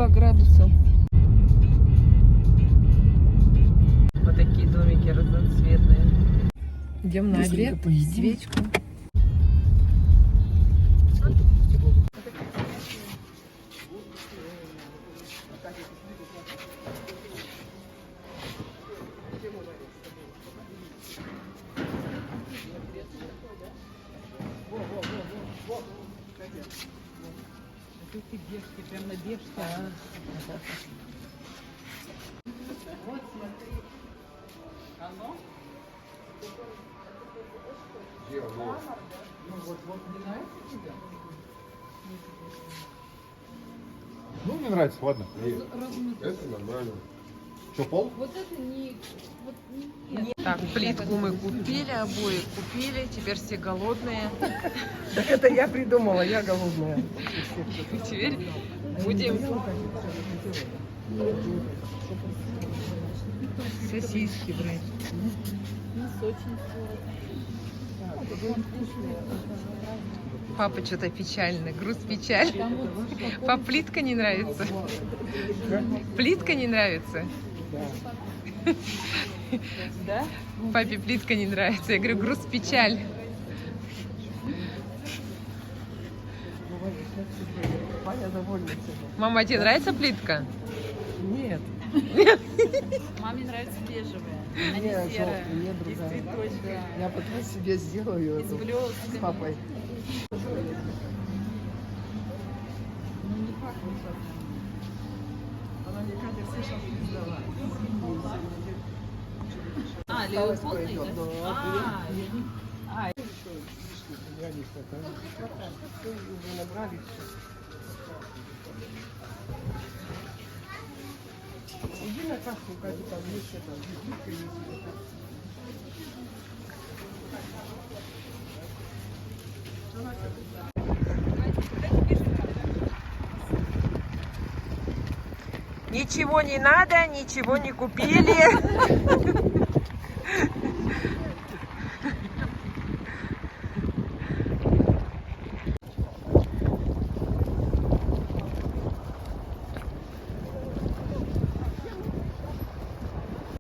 32 градуса. Вот такие домики разноцветные. Идем на обед, свечку. Тут ты бежки, прям на бежке. Вот смотри. Оно? Где оно? Ну вот не нравится тебе? Ну, мне нравится, ладно. Это нормально. Что, пол? Вот это не... Вот не... Так, плитку мы купили, обои купили, теперь все голодные. Так это я придумала, я голодная. Теперь будем сосиски брать. Папа что-то печальный, грусть печаль. Пап, плитка не нравится? Плитка не нравится? Да? Папе плитка не нравится. Я говорю, грусть печаль. Ваня довольна тебе. Мама, тебе нравится плитка? Нет. Маме нравится бежевая. Она не Нет, серая. мне Из другая. цветочка. Я потом себе сделаю Из эту блестками. с папой. Ну не пахнет сейчас. Она мне Катя все шашлык сдала. А, Осталось Леопольд? пойдет, да. А, Я не хватает. Уже набрали все. Иди на кассу, Катя, там есть это, визитка есть. Ничего не надо, ничего не купили.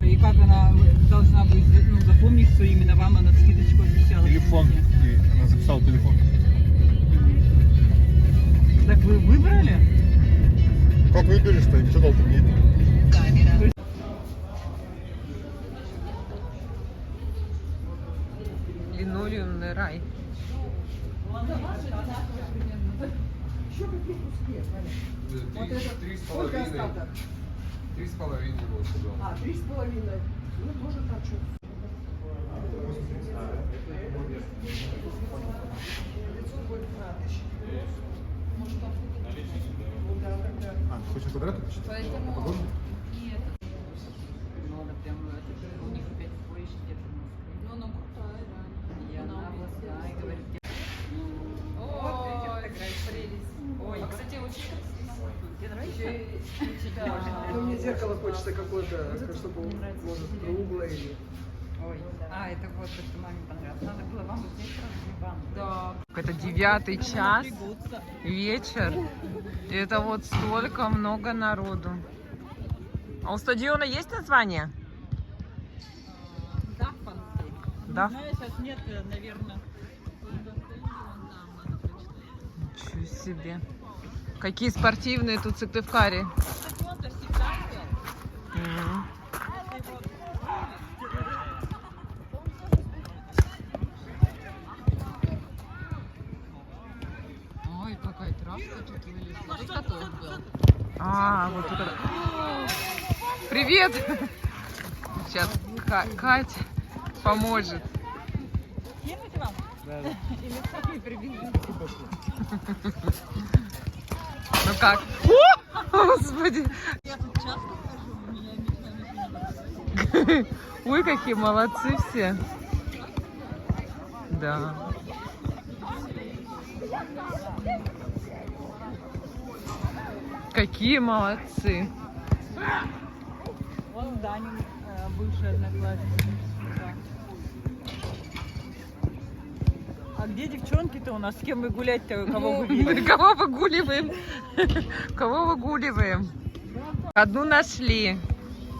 и как она должна быть, ну, запомнить, что именно вам она скидочку обещала? Телефон. И она записала телефон. Так вы выбрали? Как выберешь-то? Ничего толком нет. Линолеумный рай. Вот это сколько остаток? 3,5 было сюда. А, 3,5. Ну, тоже так что. А, хочешь квадраты посчитать? Поэтому... Подробно? Нет. Надо прям, это, у них опять поищет где-то в Москве. Ну, она крутая, да. И она областная, и говорит, Ой, прелесть. ой, А, кстати, очень красиво. тебе нравится? Ну, мне зеркало хочется какое-то, чтобы, может, круглое или... Ой, это вот, то, что маме понравилось. Надо было вам вот здесь сразу Да. Это 9 час, вечер. И это вот столько много народу. А у стадиона есть название? Даффанский. Да. Знаю, сейчас нет, наверное. Ничего себе. Какие спортивные тут Сыктывкаре. Стадион-то всегда был. Мгм. Ой, какая травка тут вылезла. Тут каток был. А, вот тут. Привет! Сейчас Катя поможет. Кинуть вам? Да. Или сами привезли? Ну как? О, Господи! Я тут часто хожу, у меня мечта. Ой, какие молодцы все. Да. Какие молодцы. Вон Данин, бывший одноклассник. Да. А где девчонки-то у нас? С кем вы гулять-то? Кого гуляете? Кого выгуливаем? Кого выгуливаем? Одну нашли.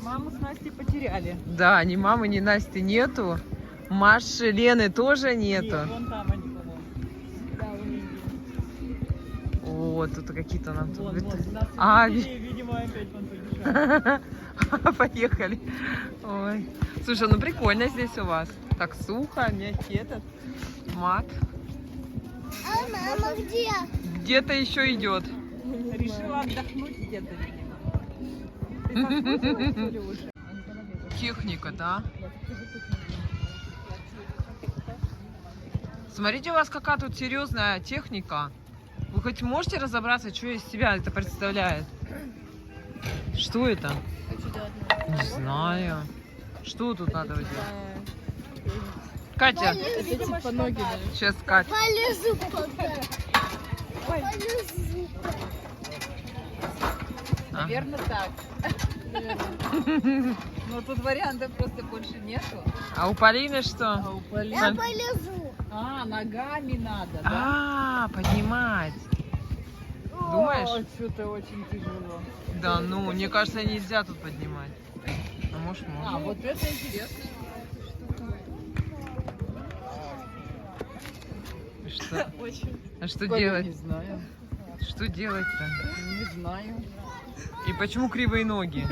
Маму с Настей потеряли. Да, ни мамы, ни Насти нету. Маши, Лены тоже Нет, нету. вон там они, по-моему. Вот, тут какие-то нам Вон, тут. вон, нас А, увидели, видимо, опять вон побежали. поехали. Ой. Слушай, ну прикольно здесь у вас. Так сухо, мягкий этот мат. А мама где? Где-то еще идет. Решила отдохнуть где-то, видимо. Ты соскучилась, что ли, уже? Техника, да? Смотрите, у вас какая тут серьезная техника. Вы хоть можете разобраться, что из себя это представляет? Что это? Не знаю. Что тут надо делать? Катя, Это типа ноги, да? сейчас Катя. Полезу пока. Полезу. Наверное, так. Ну, тут вариантов просто больше нету. А у Полины что? А у Полины... Я полезу. А, ногами надо, да? А, поднимать. Думаешь? О, что-то очень тяжело. Да, ну, мне кажется, нельзя тут поднимать. А может, А, можно. вот это интересно. Что? Очень. А что Не делать? знаю. Что делать-то? Не знаю. И почему кривые ноги?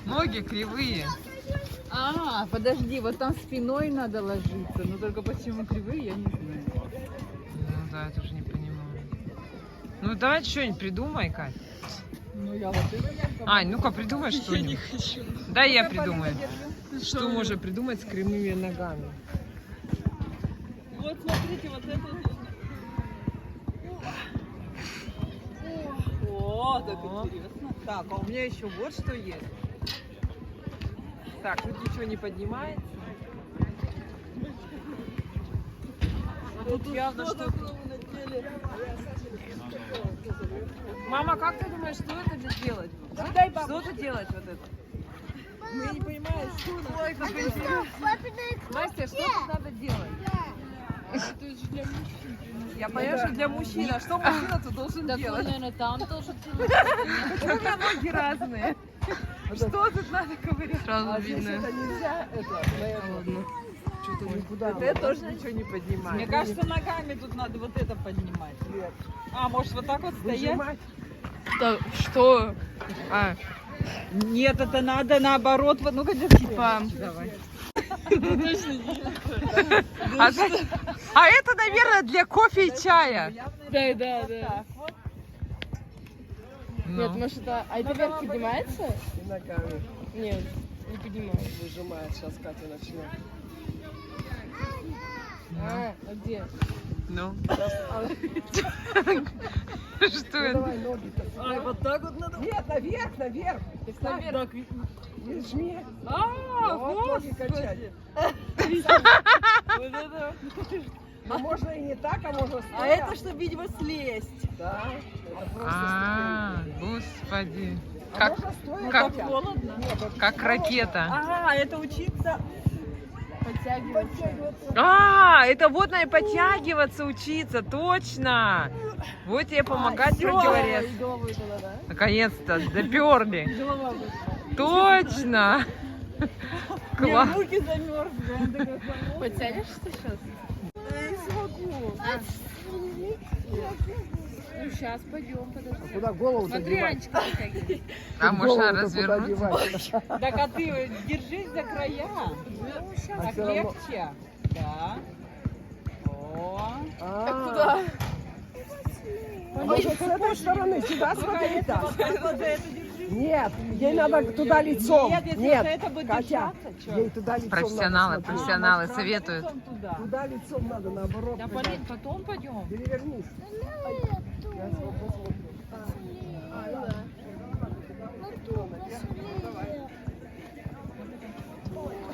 Ноги кривые. А, подожди, вот там спиной надо ложиться. Но только почему кривые, я не знаю. Ну да, я тоже не понимаю. Ну давай что-нибудь придумай, Кать. Ну, я вот это... Ань, ну-ка придумай что-нибудь. Да, я придумаю. Что можно придумать с кривыми ногами? Вот смотрите, вот это. О, так интересно. Так, а у меня еще вот что есть. Так, тут ничего не поднимается. А тут явно что-то. Мама, как ты думаешь, что это делать? Что тут делать вот это? Мы не понимаем, что Ой, как интересно. Папиной Настя, что тут надо делать? Я понимаю, что для мужчин. А что мужчина тут должен Так, делать? наверное, там тоже делать. Почему у меня ноги разные? Что тут надо ковырять? Сразу видно. нельзя, Это тоже ничего не поднимает. Мне кажется, ногами тут надо вот это поднимать. А, может вот так вот стоять? Что? А, Нет, это надо наоборот. Вот, ну-ка, держи. типа... Давай. А это, наверное, для кофе и чая. Да, да, да. Так, вот. Ну. Нет, может это... А это вверх поднимается? Ногами Нет, не поднимается. выжимает. Сейчас Катя начнет. А где? Ну. Что это? Давай ноги-то. Ай, вот так вот надо. Нет, наверх, наверх. Наверх. Не жми. А, Вот ноги качать. Вот это. Но можно и не так, а можно стоя. А это, чтобы, видимо, слезть. Да, это просто А, ступеньки. господи. А Как, можно стоя, как- Катя? Холодно. Нет, это как холодно. ракета. Ага, это учиться. Подтягиваться. А, это вот надо подтягиваться, учиться, точно. Вот тебе помогать противовес. Голову туда, да? Наконец-то, доперли. Голова будет. Точно. Класс. Мне руки замерзли. Он такой, Подтянешься сейчас? я не смогу. Ну сейчас пойдем, подожди. Куда голову-то Смотри, девать? Анечка, подтягивай. А можно Голову-то куда развернуть? девать? Так, а ты держись за края. А Так всё равно- легче. Да. О. А, Куда? может, с этой стороны сюда смотреть так? Вот за это держись. Нет, ей надо туда лицом. Нет, если Нет, за это будет Катя, держаться, чё? ей туда лицом Профессионалы, надо смотреть. профессионалы советуют. Лицом туда. Туда лицом надо, наоборот. Да, прижать. Полин, потом пойдем. Перевернись. Я его посмотрю.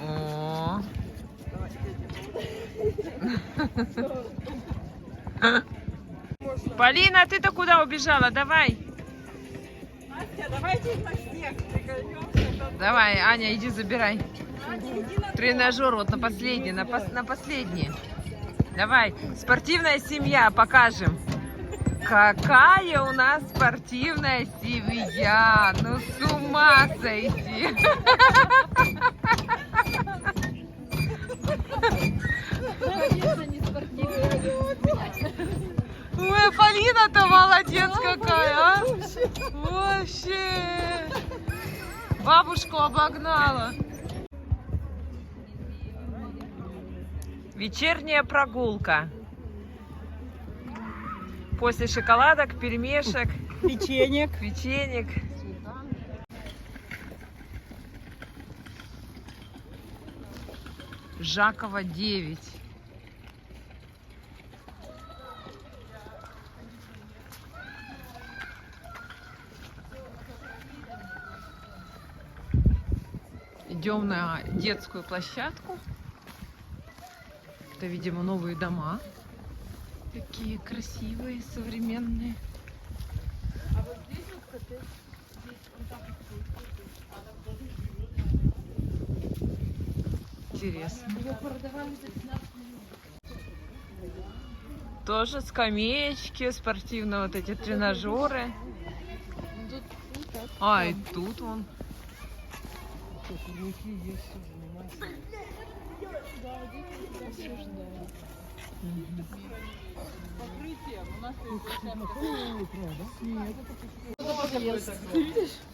О. Полина, ты-то куда убежала? Давай. Настя, давайте на снег прикольнемся. Давай, Аня, иди забирай. Тренажер вот на последний, на последний. Давай, спортивная семья, покажем. Какая у нас спортивная семья. Ну с ума сойти. Ой, Полина-то молодец какая, а? Вообще. Бабушку обогнала. Вечерняя прогулка. После шоколадок, пельмешек, печенек. Жакова 9. Идем на детскую площадку. Это, видимо, новые дома. Такие красивые, современные. Интересно. Тоже скамеечки спортивные, вот эти тренажеры. А, и тут вон.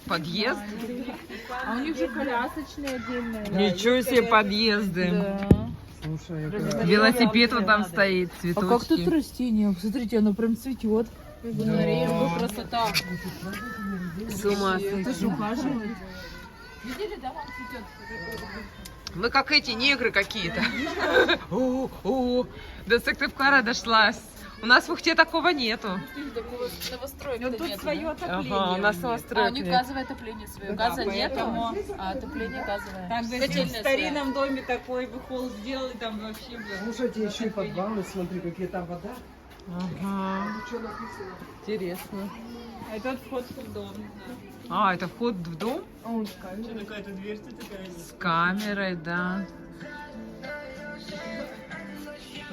Подъезд? А у них же колясочные отдельные. Ничего себе подъезды. Да. Велосипед вот там стоит, А как тут цветочки. растение? Посмотрите, оно прям цветет. Да. Красота. С ума Ты сойти. же ухаживаешь. Мы как эти негры какие-то. О, до Сыктывкара дошла. У нас в Ухте такого нету. Новостройка тут свое отопление. Ага, у нас А, у новостройка них нет. газовое отопление свое. Газа нету, а отопление газовое. Так, в старинном доме такой бы холл сделали, там вообще бы. Слушайте, еще и подвалы, смотри, какие там вода. Ага. Что написано? Интересно. Это вход в дом. А, это вход в дом? Какая-то дверь такая. С камерой, да.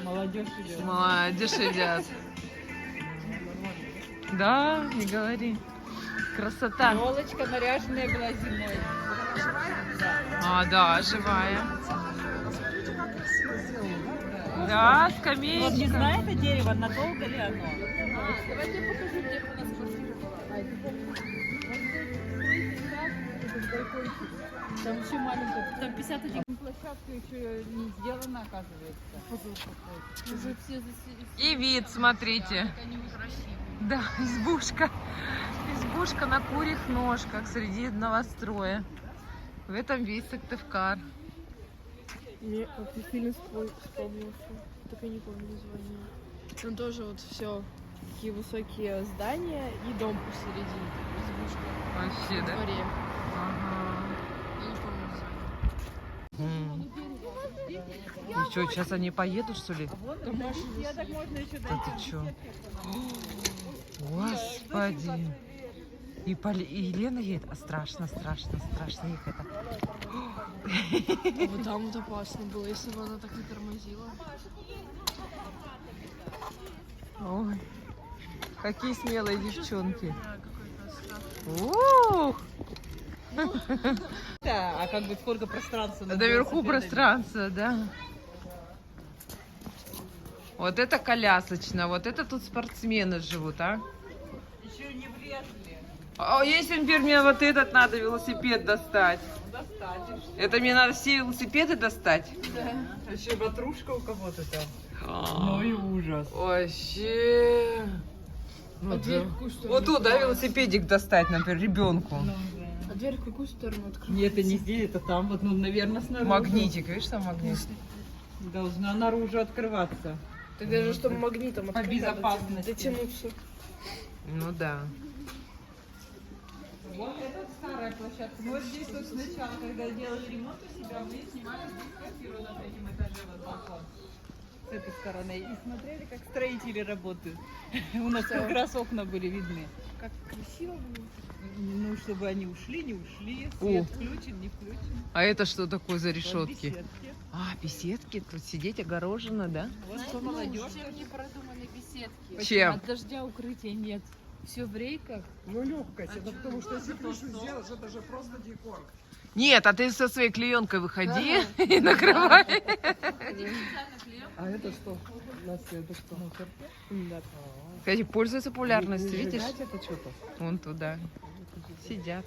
Молодежь идет. Молодежь едят. Да, не говори. Красота. Елочка наряженная была зимой. А, да, живая. Да, скамеечка. Вот не знаю, это дерево, надолго ли оно? Давайте я покажу, где у нас квартира. Там еще маленькая. Там 51. Площадка еще не сделана, оказывается. Уже все заселились. И вид, смотрите. Они красивые. Да, избушка. Избушка на курьих ножках среди новостроя. В этом весь Сыктывкар. Мне как фильм вспомнился, так я не помню название. Там тоже вот все такие высокие здания и дом посередине, избушка Вообще, во да? дворе. Ага. Я не помню название. И что, сейчас они поедут, что ли? Я так можно еще Да ты чё? Господи. И Елена едет, а страшно их это. А вот там вот опасно было, если бы она так не тормозила. Ой, какие смелые девчонки. Ух! Да, а как бы сколько пространства? на Наверху велосипеде? пространство, да. Вот это колясочно, вот это тут спортсмены живут, а? Еще не влезли. А если, например, мне вот этот надо велосипед достать? Достанешь. Это мне надо все велосипеды достать? А еще ватрушка у кого-то там. Ну и ужас. Вообще. А дверь в какую сторону? Вот тут, да, велосипедик достать, например, ребенку. А дверь в какую сторону открыть? Нет, это не здесь, это там, вот, ну, наверное, снаружи. Магнитик, видишь, там магнит? Должна наружу открываться. Тогда же, чтобы магнитом По открыть, надо безопасности. дотянуться. Ну да. Вот это старая площадка. Вот здесь вот сначала, когда делали ремонт у себя, мы снимали здесь квартиру на третьем этаже, вот балкон. С этой стороны. И смотрели, как строители работают. У нас как раз окна были видны. как красиво было. Ну, чтобы они ушли, не ушли. О. Свет включен, не включен. А это что такое за Вот решетки? беседки. А, беседки, тут сидеть огорожено, да? Вот что молодежь. Чем не продуманы беседки? Чем? От дождя укрытия нет. Все в рейках. Ну, легкость, это потому что если крышу сделаешь, это же просто декор. Нет, а ты со своей клеенкой выходи и накрывай. А это что? Настя, это что? Кстати, пользуется популярностью, видишь? Это что-то? Вон туда. Сидят.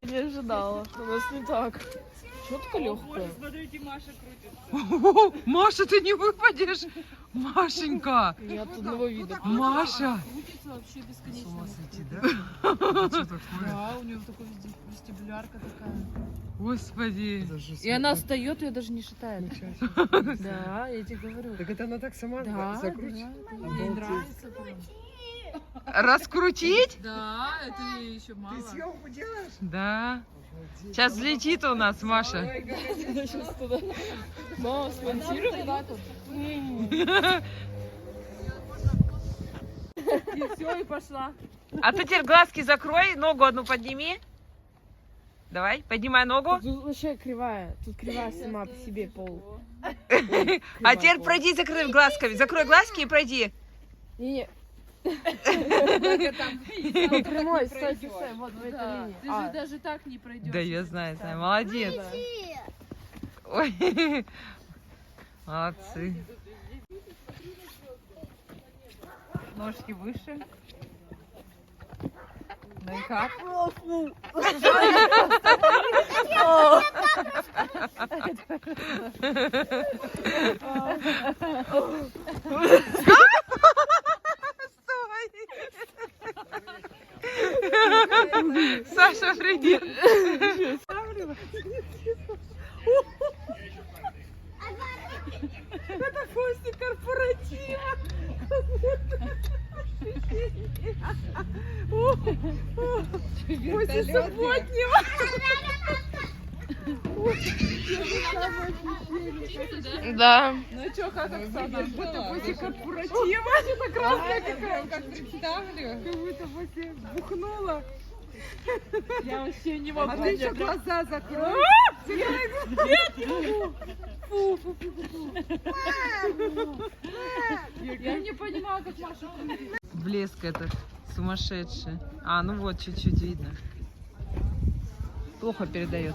Не ожидала. У нас не так. Четко легкая. Смотрите, Маша крутит. Маша, ты не выпадешь! Машенька! Я от одного вида. Маша! Крутится вообще бесконечно. Да, у нее такой вестибулярка такая. Господи! И она встает, ее даже не шатает. Да, я тебе говорю. Так это она так сама Да, закрутит? да, ей нравится прям. Раскрутить? Да, это еще мало. Ты съемку делаешь? Да. Сейчас взлетит у нас, Маша. Сейчас туда. Мама, смонтируй вот так вот. И все, и пошла. А ты теперь глазки закрой, ногу одну подними. Давай, поднимай ногу. Тут вообще кривая. Тут кривая сама по себе пол. А теперь пройди закрытыми глазками. Закрой глазки и пройди. Не-не. Прямой, стой, стой, вот в этой Да, линии. ты же даже так не пройдешь. Да, я знаю, знаю. Молодец. Ой. Молодцы. Ножки выше. Ну и как? Саша, привет. Это после корпоратива. После субботнего. Да. Ну что, как Оксана? Как будто после корпоратива. Это красная какая, как представлю. Как будто после бухнула. Я вообще не могу. А ты еще глаза закрой. Я не понимаю, как Маша крутит. Блеск этот сумасшедший. А, ну вот, чуть-чуть видно. Плохо передает.